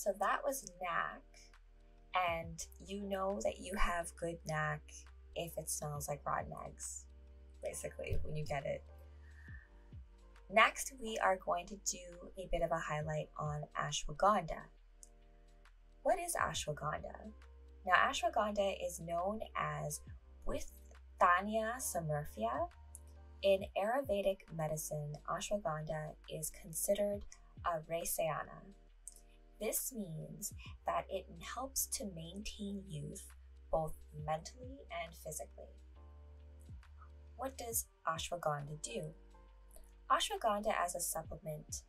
So that was knack, and you know that you have good knack if it smells like rotten eggs, basically, when you get it. Next, we are going to do a bit of a highlight on ashwagandha. What is ashwagandha? Now, ashwagandha is known as Withania samurfia. In Ayurvedic medicine, ashwagandha is considered a rasayana. This means that it helps to maintain youth both mentally and physically. What does ashwagandha do? Ashwagandha as a supplement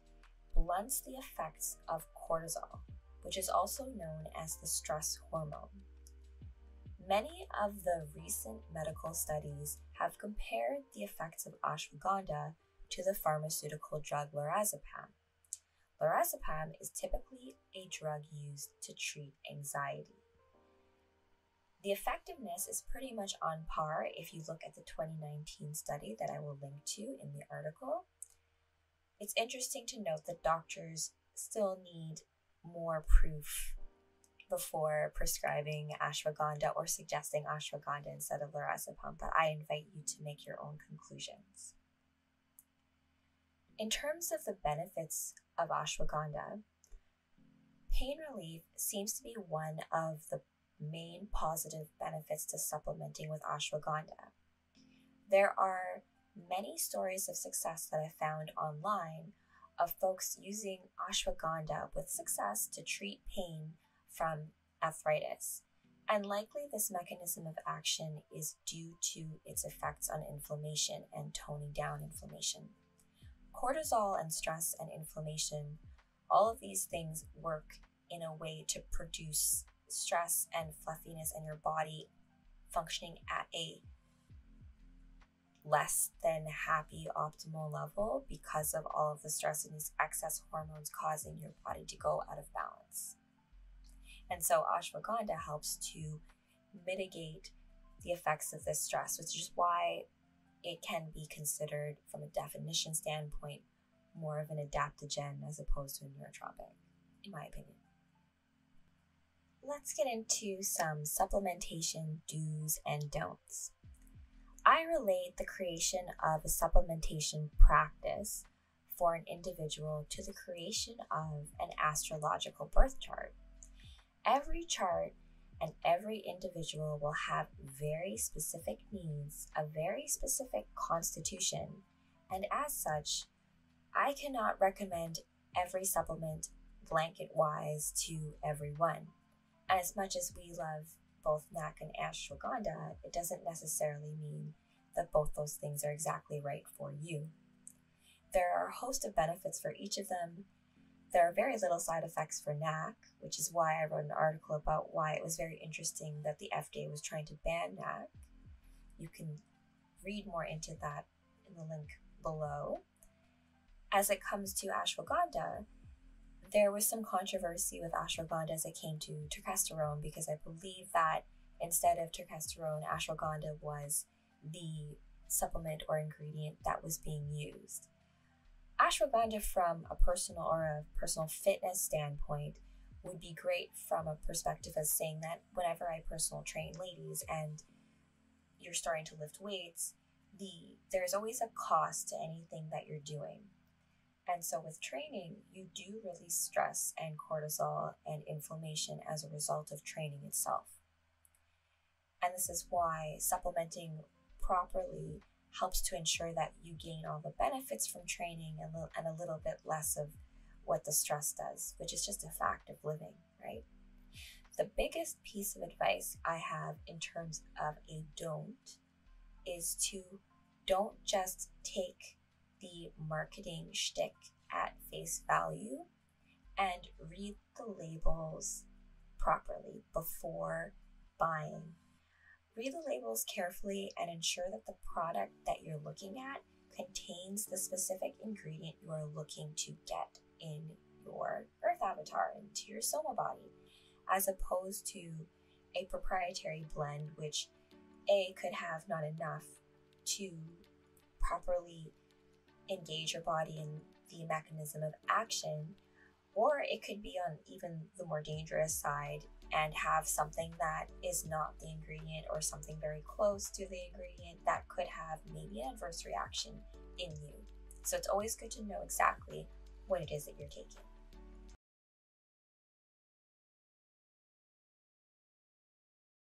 blunts the effects of cortisol, which is also known as the stress hormone. Many of the recent medical studies have compared the effects of ashwagandha to the pharmaceutical drug lorazepam. Lorazepam is typically a drug used to treat anxiety. The effectiveness is pretty much on par if you look at the 2019 study that I will link to in the article. It's interesting to note that doctors still need more proof before prescribing ashwagandha or suggesting ashwagandha instead of lorazepam, but I invite you to make your own conclusions. In terms of the benefits of ashwagandha, pain relief seems to be one of the main positive benefits to supplementing with ashwagandha. There are many stories of success that I found online of folks using ashwagandha with success to treat pain from arthritis, and likely this mechanism of action is due to its effects on inflammation and toning down inflammation. Cortisol and stress and inflammation, all of these things work in a way to produce stress and fluffiness in your body functioning at a less than happy optimal level because of all of the stress and these excess hormones causing your body to go out of balance. And so ashwagandha helps to mitigate the effects of this stress, which is why it can be considered, from a definition standpoint, more of an adaptogen as opposed to a neurotropic, in my opinion. Let's get into some supplementation do's and don'ts. I relate the creation of a supplementation practice for an individual to the creation of an astrological birth chart. Every chart and every individual will have very specific needs, a very specific constitution, and as such, I cannot recommend every supplement blanket-wise to everyone. And as much as we love both knack and ashwagandha, it doesn't necessarily mean that both those things are exactly right for you. There are a host of benefits for each of them. There are very little side effects for knack, which is why I wrote an article about why it was very interesting that the FDA was trying to ban knack. You can read more into that in the link below. As it comes to ashwagandha, there was some controversy with ashwagandha as it came to testosterone, because I believe that instead of testosterone, ashwagandha was the supplement or ingredient that was being used. Ashwagandha from a personal fitness standpoint would be great from a perspective of saying that whenever I personal train ladies and you're starting to lift weights, there's always a cost to anything that you're doing. And so with training, you do release stress and cortisol and inflammation as a result of training itself. And this is why supplementing properly helps to ensure that you gain all the benefits from training and a little bit less of what the stress does, which is just a fact of living, right? The biggest piece of advice I have in terms of a don't is to don't just take the marketing shtick at face value and read the labels properly before buying. Read the labels carefully and ensure that the product that you're looking at contains the specific ingredient you are looking to get in your Earth avatar, into your Soma body, as opposed to a proprietary blend which could have not enough to properly engage your body in the mechanism of action, Or it could be on even the more dangerous side and have something that is not the ingredient or something very close to the ingredient that could have maybe an adverse reaction in you. So it's always good to know exactly what it is that you're taking.